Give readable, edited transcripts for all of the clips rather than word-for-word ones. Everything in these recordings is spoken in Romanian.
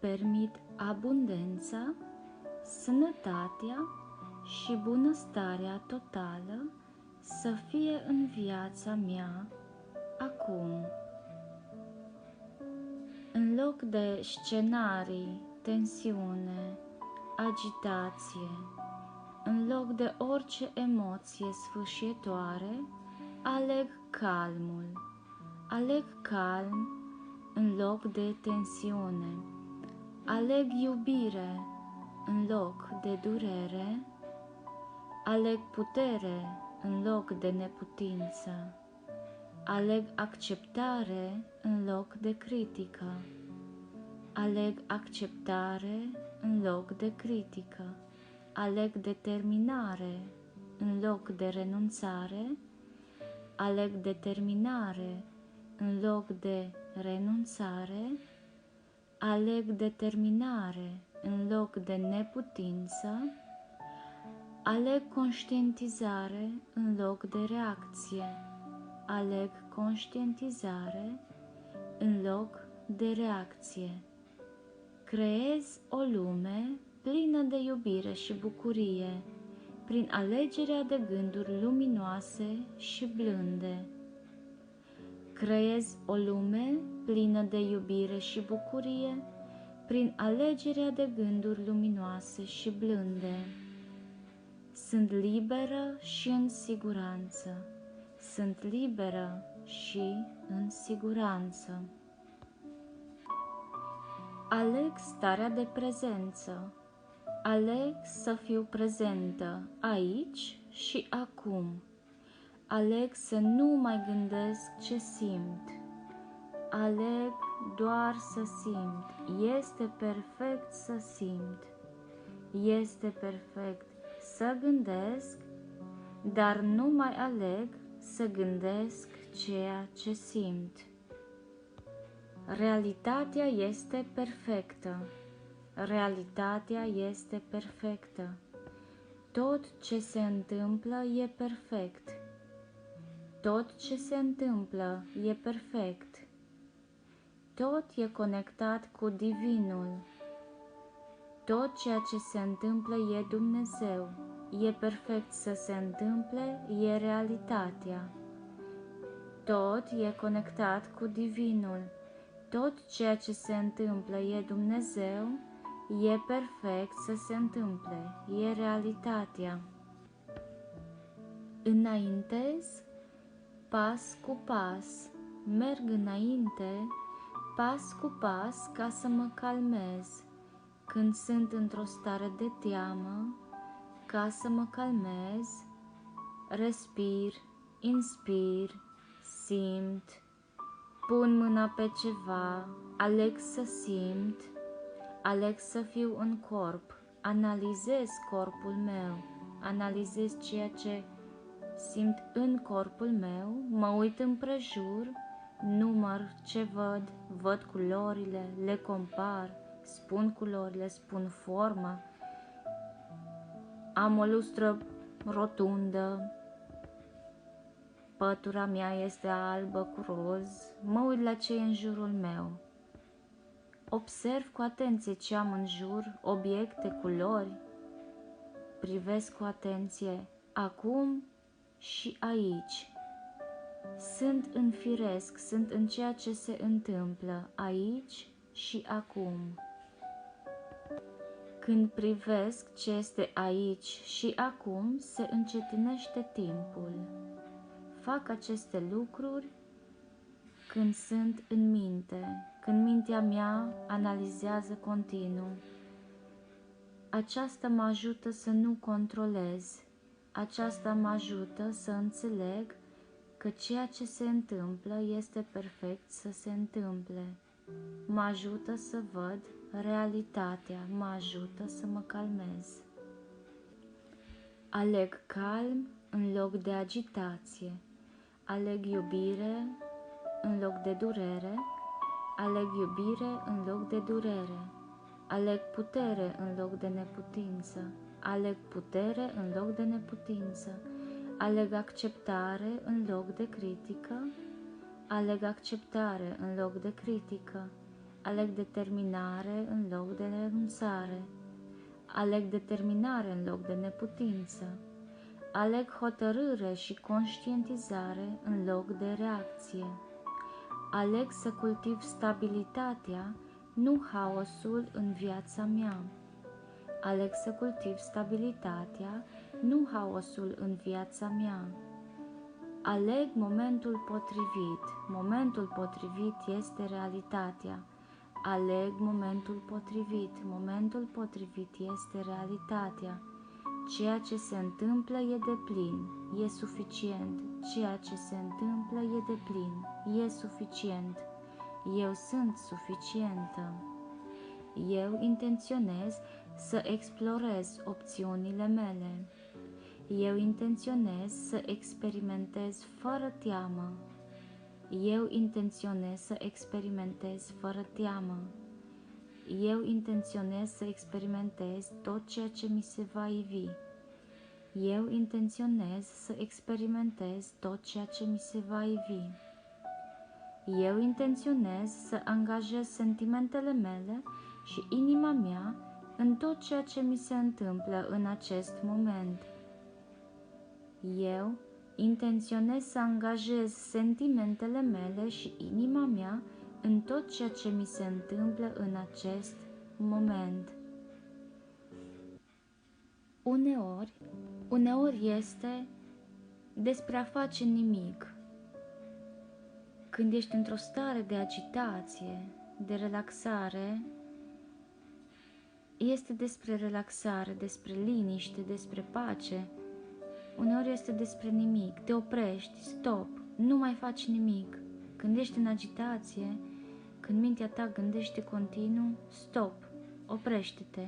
permit abundența, sănătatea și bunăstarea totală să fie în viața mea acum. În loc de scenarii, tensiune, agitație, în loc de orice emoție sfâșietoare, aleg calmul. Aleg calm în loc de tensiune. Aleg iubire în loc de durere. Aleg putere în loc de neputință. Aleg acceptare în loc de critică. Aleg acceptare în loc de critică. Aleg determinare în loc de renunțare. Aleg determinare în loc de renunțare. Aleg determinare în loc de neputință. Aleg conștientizare în loc de reacție. Aleg conștientizare în loc de reacție. Creez o lume plină de iubire și bucurie, prin alegerea de gânduri luminoase și blânde. Creez o lume plină de iubire și bucurie, prin alegerea de gânduri luminoase și blânde. Sunt liberă și în siguranță. Sunt liberă și în siguranță. Aleg starea de prezență. Aleg să fiu prezentă aici și acum. Aleg să nu mai gândesc ce simt. Aleg doar să simt. Este perfect să simt. Este perfect să gândesc, dar nu mai aleg să gândesc ceea ce simt. Realitatea este perfectă. Realitatea este perfectă. Tot ce se întâmplă e perfect. Tot ce se întâmplă e perfect. Tot e conectat cu Divinul. Tot ceea ce se întâmplă e Dumnezeu. E perfect să se întâmple, e realitatea. Tot e conectat cu Divinul. Tot ceea ce se întâmplă e Dumnezeu, e perfect să se întâmple, e realitatea. Înaintez, pas cu pas, merg înainte, pas cu pas ca să mă calmez. Când sunt într-o stare de teamă, ca să mă calmez, respir, inspir, simt, pun mâna pe ceva, aleg să simt, aleg să fiu în corp, analizez corpul meu, analizez ceea ce simt în corpul meu, mă uit împrejur, număr ce văd, văd culorile, le compar, spun culorile, spun forma, am o lustră rotundă, pătura mea este albă cu roz, mă uit la ce e în jurul meu. Observ cu atenție ce am în jur, obiecte, culori, privesc cu atenție acum și aici. Sunt în firesc, sunt în ceea ce se întâmplă aici și acum. Când privesc ce este aici și acum, se încetinește timpul. Fac aceste lucruri când sunt în minte, când mintea mea analizează continuu. Aceasta mă ajută să nu controlez. Aceasta mă ajută să înțeleg că ceea ce se întâmplă este perfect să se întâmple. Mă ajută să văd realitatea, mă ajută să mă calmez. Aleg calm în loc de agitație. Aleg iubire în loc de durere. Aleg iubire în loc de durere. Aleg putere în loc de neputință. Aleg putere în loc de neputință. Aleg acceptare în loc de critică. Aleg acceptare în loc de critică. Aleg determinare în loc de renunțare. Aleg determinare în loc de neputință. Aleg hotărâre și conștientizare în loc de reacție. Aleg să cultiv stabilitatea, nu haosul în viața mea. Aleg să cultiv stabilitatea, nu haosul în viața mea. Aleg momentul potrivit. Momentul potrivit este realitatea. Aleg momentul potrivit. Momentul potrivit este realitatea. Ceea ce se întâmplă e deplin, e suficient. Ceea ce se întâmplă e deplin, e suficient. Eu sunt suficientă. Eu intenționez să explorez opțiunile mele. Eu intenționez să experimentez fără teamă. Eu intenționez să experimentez fără teamă. Eu intenționez să experimentez tot ceea ce mi se va ivi. Eu intenționez să experimentez tot ceea ce mi se va ivi. Eu intenționez să angajez sentimentele mele și inima mea în tot ceea ce mi se întâmplă în acest moment. Eu intenționez să angajez sentimentele mele și inima mea în tot ceea ce mi se întâmplă în acest moment. Uneori este despre a face nimic. Când ești într-o stare de agitație, de relaxare, este despre relaxare, despre liniște, despre pace. Uneori este despre nimic. Te oprești, stop, nu mai faci nimic. Când ești în agitație, când mintea ta gândește continuu, stop, oprește-te.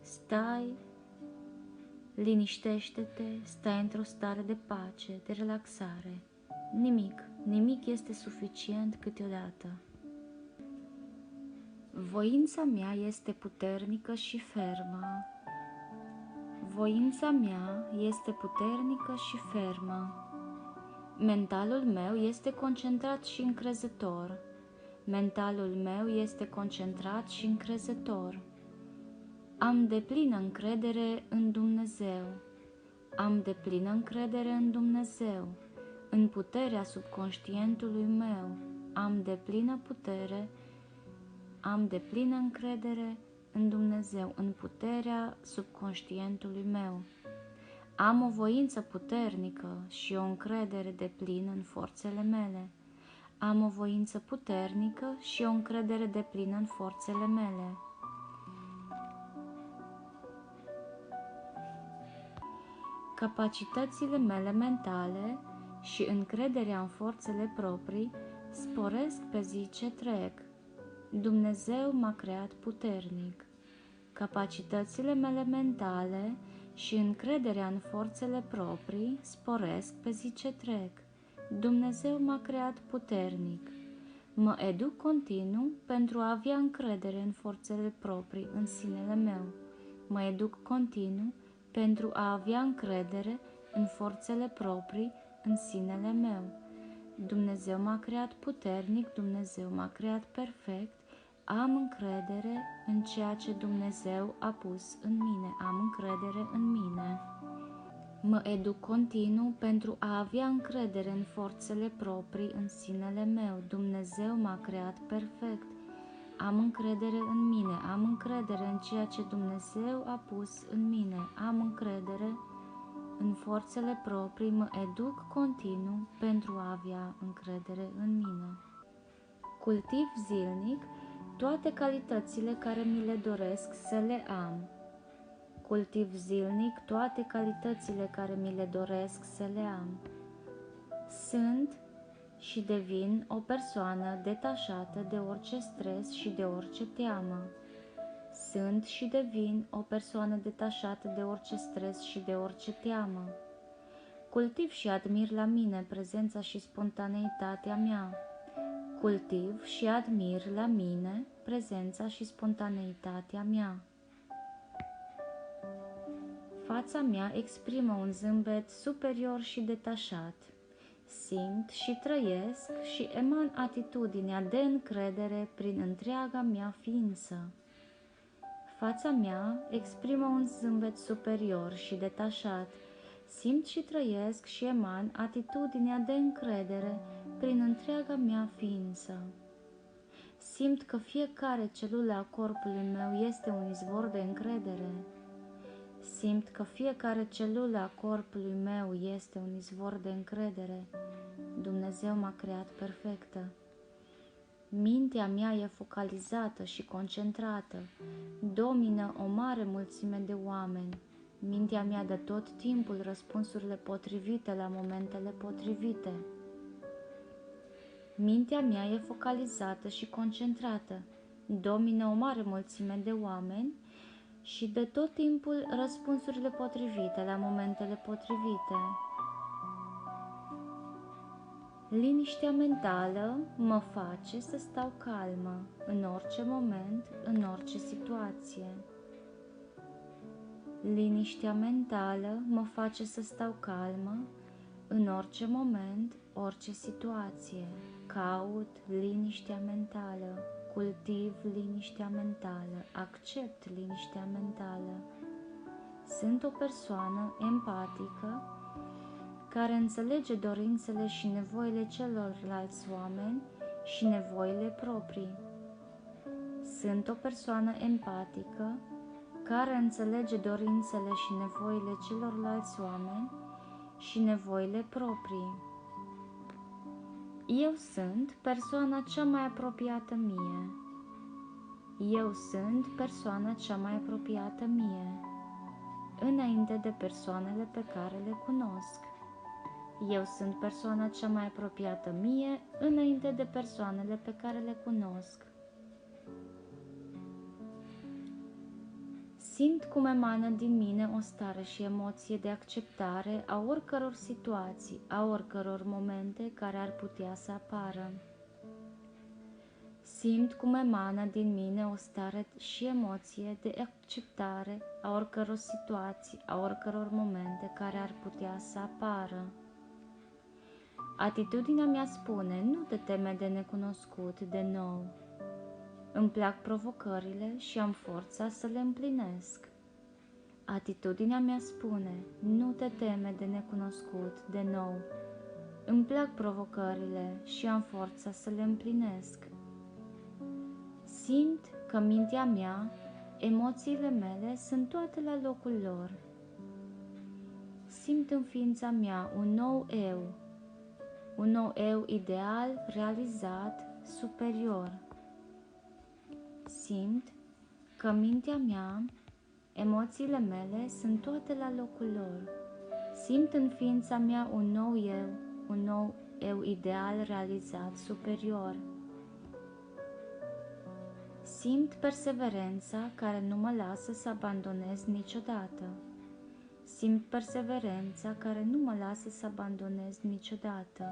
Stai, liniștește-te, stai într-o stare de pace, de relaxare. Nimic este suficient câteodată. Voința mea este puternică și fermă. Voința mea este puternică și fermă. Mentalul meu este concentrat și încrezător. Mentalul meu este concentrat și încrezător. Am deplină încredere în Dumnezeu. Am deplină încredere în Dumnezeu, în puterea subconștientului meu. Am deplină încredere în Dumnezeu, în puterea subconștientului meu. Am o voință puternică și o încredere deplină în forțele mele. Am o voință puternică și o încredere deplină în forțele mele. Capacitățile mele mentale și încrederea în forțele proprii sporesc pe zi ce trec. Dumnezeu m-a creat puternic. Capacitățile mele mentale și încrederea în forțele proprii sporesc pe zi ce trec. Dumnezeu m-a creat puternic. Mă educ continuu pentru a avea încredere în forțele proprii în sinele meu. Mă educ continuu pentru a avea încredere în forțele proprii în sinele meu. Dumnezeu m-a creat puternic, Dumnezeu m-a creat perfect. Am încredere în ceea ce Dumnezeu a pus în mine. Am încredere în mine. Mă educ continuu pentru a avea încredere în forțele proprii în sinele meu. Dumnezeu m-a creat perfect. Am încredere în mine. Am încredere în ceea ce Dumnezeu a pus în mine. Am încredere în forțele proprii. Mă educ continuu pentru a avea încredere în mine. Cultiv zilnic toate calitățile care mi le doresc să le am. Cultiv zilnic toate calitățile care mi le doresc să le am. Sunt și devin o persoană detașată de orice stres și de orice teamă. Sunt și devin o persoană detașată de orice stres și de orice teamă. Cultiv și admir la mine prezența și spontaneitatea mea. Cultiv și admir la mine prezența și spontaneitatea mea. Fața mea exprimă un zâmbet superior și detașat. Simt și trăiesc și eman atitudinea de încredere prin întreaga mea ființă. Fața mea exprimă un zâmbet superior și detașat. Simt și trăiesc și eman atitudinea de încredere prin întreaga mea ființă. Simt că fiecare celulă a corpului meu este un izvor de încredere. Simt că fiecare celulă a corpului meu este un izvor de încredere. Dumnezeu m-a creat perfectă. Mintea mea e focalizată și concentrată. Domină o mare mulțime de oameni. Mintea mea dă tot timpul răspunsurile potrivite la momentele potrivite. Mintea mea e focalizată și concentrată. Domină o mare mulțime de oameni și dă tot timpul răspunsurile potrivite la momentele potrivite. Liniștea mentală mă face să stau calmă în orice moment, în orice situație. Liniștea mentală mă face să stau calmă în orice moment, orice situație. Caut liniștea mentală, cultiv liniștea mentală, accept liniștea mentală. Sunt o persoană empatică care înțelege dorințele și nevoile celorlalți oameni și nevoile proprii. Sunt o persoană empatică care înțelege dorințele și nevoile celorlalți oameni și nevoile proprii. Eu sunt persoana cea mai apropiată mie. Eu sunt persoana cea mai apropiată mie, înainte de persoanele pe care le cunosc. Eu sunt persoana cea mai apropiată mie, înainte de persoanele pe care le cunosc. Simt cum emană din mine o stare și emoție de acceptare a oricăror situații, a oricăror momente care ar putea să apară. Simt cum emană din mine o stare și emoție de acceptare a oricăror situații, a oricăror momente care ar putea să apară. Atitudinea mea spune, nu te teme de necunoscut, de nou. Îmi plac provocările și am forța să le împlinesc. Atitudinea mea spune, nu te teme de necunoscut, de nou. Îmi plac provocările și am forța să le împlinesc. Simt că mintea mea, emoțiile mele sunt toate la locul lor. Simt în ființa mea un nou eu ideal, realizat, superior. Simt că mintea mea, emoțiile mele sunt toate la locul lor. Simt în ființa mea un nou eu ideal, realizat, superior. Simt perseverența care nu mă lasă să abandonez niciodată. Simt perseverența care nu mă lasă să abandonez niciodată.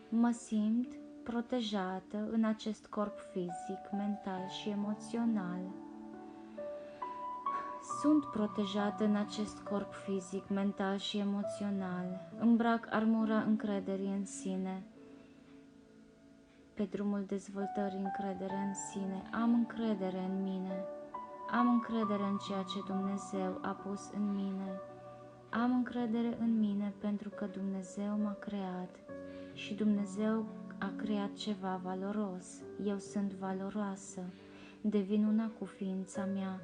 Mă simt protejată în acest corp fizic, mental și emoțional. Sunt protejată în acest corp fizic, mental și emoțional. Îmbrac armura încrederii în sine. Pe drumul dezvoltării încredere în sine, am încredere în mine. Am încredere în ceea ce Dumnezeu a pus în mine. Am încredere în mine pentru că Dumnezeu m-a creat și Dumnezeu a creat ceva valoros. Eu sunt valoroasă. Devin una cu ființa mea.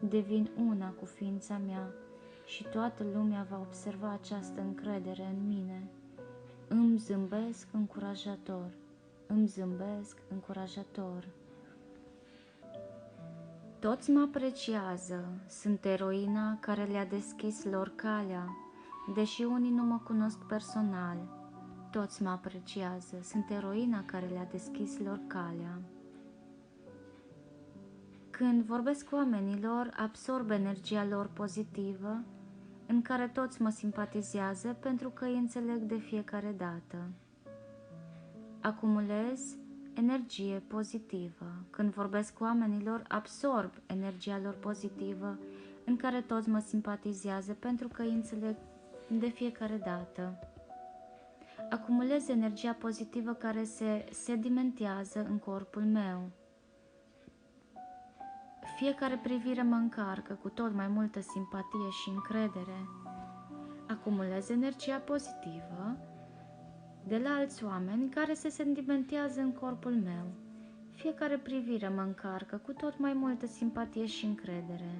Devin una cu ființa mea și toată lumea va observa această încredere în mine. Îmi zâmbesc încurajator. Îmi zâmbesc încurajator. Toți mă apreciază, sunt eroina care le-a deschis lor calea, deși unii nu mă cunosc personal. Toți mă apreciază, sunt eroina care le-a deschis lor calea. Când vorbesc cu oamenilor, absorb energia lor pozitivă, în care toți mă simpatizează pentru că îi înțeleg de fiecare dată. Acumulez energie pozitivă. Când vorbesc cu oamenilor, absorb energia lor pozitivă, în care toți mă simpatizează pentru că îi înțeleg de fiecare dată. Acumulez energia pozitivă care se sedimentează în corpul meu. Fiecare privire mă încarcă cu tot mai multă simpatie și încredere. Acumulez energia pozitivă de la alți oameni care se sedimentează în corpul meu. Fiecare privire mă încarcă cu tot mai multă simpatie și încredere.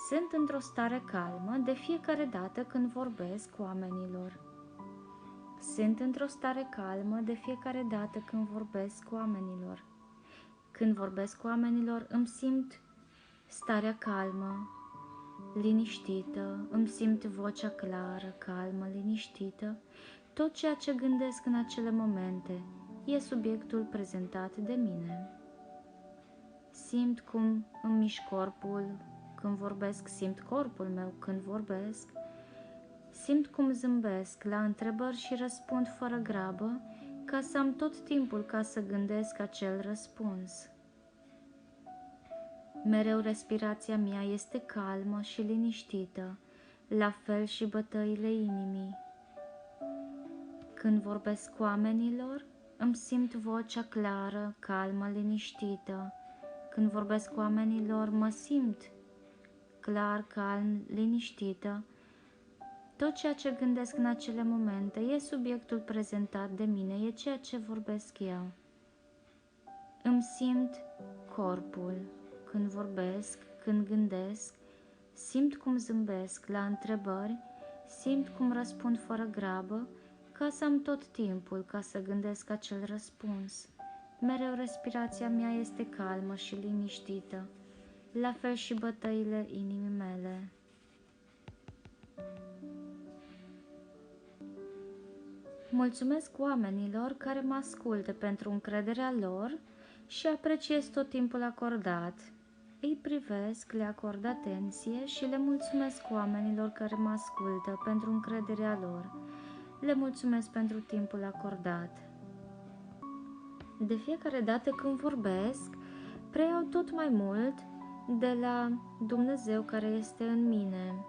Sunt într-o stare calmă de fiecare dată când vorbesc cu oamenilor. Sunt într-o stare calmă de fiecare dată când vorbesc cu oamenilor. Când vorbesc cu oamenilor, îmi simt starea calmă, liniștită, îmi simt vocea clară, calmă, liniștită. Tot ceea ce gândesc în acele momente e subiectul prezentat de mine. Simt cum îmi mișc corpul când vorbesc, simt corpul meu când vorbesc, simt cum zâmbesc la întrebări și răspund fără grabă, ca să am tot timpul ca să gândesc acel răspuns. Mereu respirația mea este calmă și liniștită, la fel și bătăile inimii. Când vorbesc cu oamenilor, îmi simt vocea clară, calmă, liniștită. Când vorbesc cu oamenilor, mă simt clar, calm, liniștită. Tot ceea ce gândesc în acele momente e subiectul prezentat de mine, e ceea ce vorbesc eu. Îmi simt corpul când vorbesc, când gândesc, simt cum zâmbesc la întrebări, simt cum răspund fără grabă, ca să am tot timpul ca să gândesc acel răspuns. Mereu respirația mea este calmă și liniștită, la fel și bătăile inimii mele. Mulțumesc oamenilor care mă ascultă pentru încrederea lor și apreciez tot timpul acordat. Îi privesc, le acord atenție și le mulțumesc oamenilor care mă ascultă pentru încrederea lor. Le mulțumesc pentru timpul acordat. De fiecare dată când vorbesc, preiau tot mai mult de la Dumnezeu care este în mine.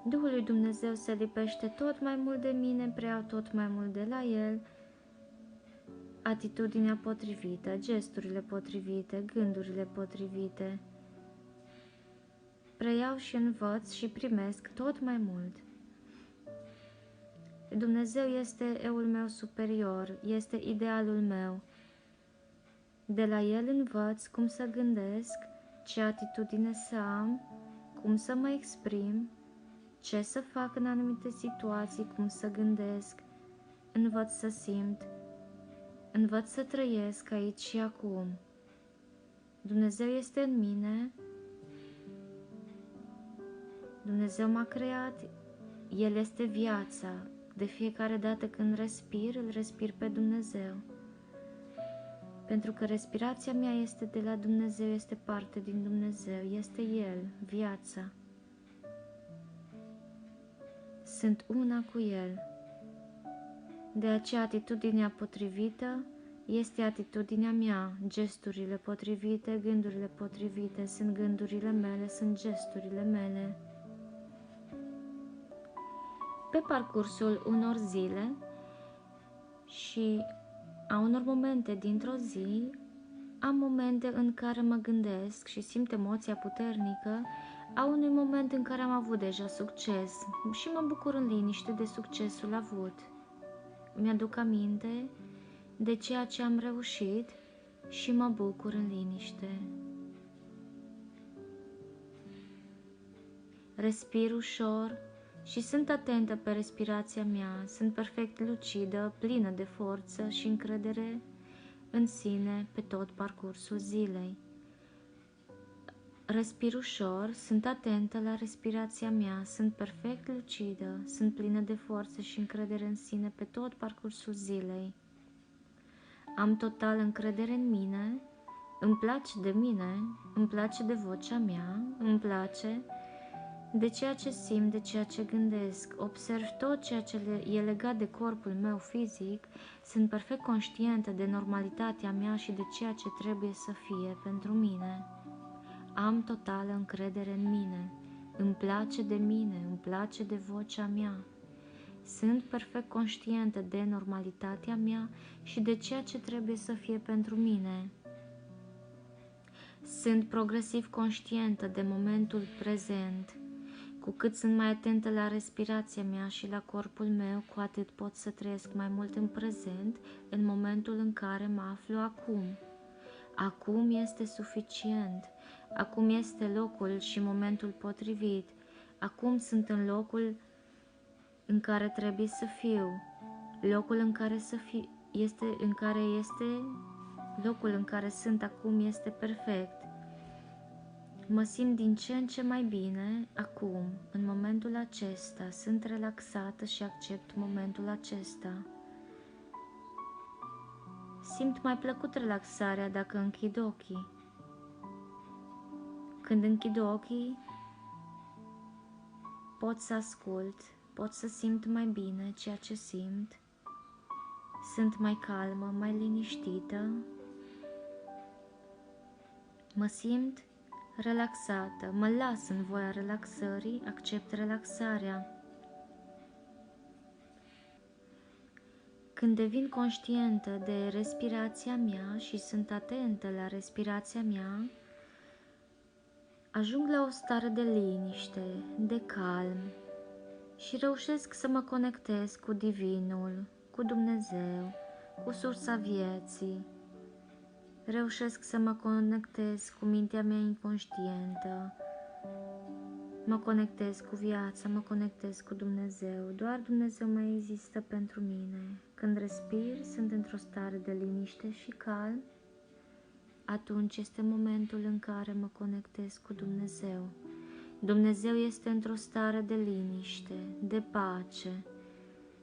Duhul lui Dumnezeu se lipește tot mai mult de mine, preiau tot mai mult de la El, atitudinea potrivită, gesturile potrivite, gândurile potrivite. Preiau și învăț și primesc tot mai mult. Dumnezeu este eul meu superior, este idealul meu. De la El învăț cum să gândesc, ce atitudine să am, cum să mă exprim, ce să fac în anumite situații, cum să gândesc, învăț să simt, învăț să trăiesc aici și acum. Dumnezeu este în mine, Dumnezeu m-a creat, El este viața. De fiecare dată când respir, îl respir pe Dumnezeu. Pentru că respirația mea este de la Dumnezeu, este parte din Dumnezeu, este El, viața. Sunt una cu El. De aceea atitudinea potrivită este atitudinea mea, gesturile potrivite, gândurile potrivite, sunt gândurile mele, sunt gesturile mele. Pe parcursul unor zile și a unor momente dintr-o zi, am momente în care mă gândesc și simt emoția puternică a unui moment în care am avut deja succes și mă bucur în liniște de succesul avut. Mi-aduc aminte de ceea ce am reușit și mă bucur în liniște. Respir ușor și sunt atentă pe respirația mea, sunt perfect lucidă, plină de forță și încredere în sine pe tot parcursul zilei. Respir ușor, sunt atentă la respirația mea, sunt perfect lucidă, sunt plină de forță și încredere în sine pe tot parcursul zilei. Am total încredere în mine, îmi place de mine, îmi place de vocea mea, îmi place de ceea ce simt, de ceea ce gândesc, observ tot ceea ce e legat de corpul meu fizic, sunt perfect conștientă de normalitatea mea și de ceea ce trebuie să fie pentru mine. Am totală încredere în mine, îmi place de mine, îmi place de vocea mea. Sunt perfect conștientă de normalitatea mea și de ceea ce trebuie să fie pentru mine. Sunt progresiv conștientă de momentul prezent. Cu cât sunt mai atentă la respirația mea și la corpul meu, cu atât pot să trăiesc mai mult în prezent, în momentul în care mă aflu acum. Acum este suficient. Acum este locul și momentul potrivit. Acum sunt în locul în care trebuie să fiu. Locul în care locul în care sunt acum este perfect. Mă simt din ce în ce mai bine acum, în momentul acesta. Sunt relaxată și accept momentul acesta. Simt mai plăcut relaxarea dacă închid ochii. Când închid ochii, pot să ascult, pot să simt mai bine ceea ce simt. Sunt mai calmă, mai liniștită. Mă simt relaxată, mă las în voia relaxării, accept relaxarea. Când devin conștientă de respirația mea și sunt atentă la respirația mea, ajung la o stare de liniște, de calm și reușesc să mă conectez cu Divinul, cu Dumnezeu, cu sursa vieții. Reușesc să mă conectez cu mintea mea inconștientă, mă conectez cu viața, mă conectez cu Dumnezeu. Doar Dumnezeu mai există pentru mine. Când respir, sunt într-o stare de liniște și calm. Atunci este momentul în care mă conectez cu Dumnezeu. Dumnezeu este într-o stare de liniște, de pace,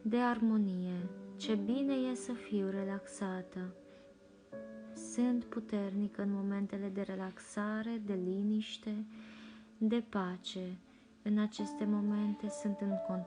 de armonie. Ce bine e să fiu relaxată. Sunt puternică în momentele de relaxare, de liniște, de pace. În aceste momente sunt în contact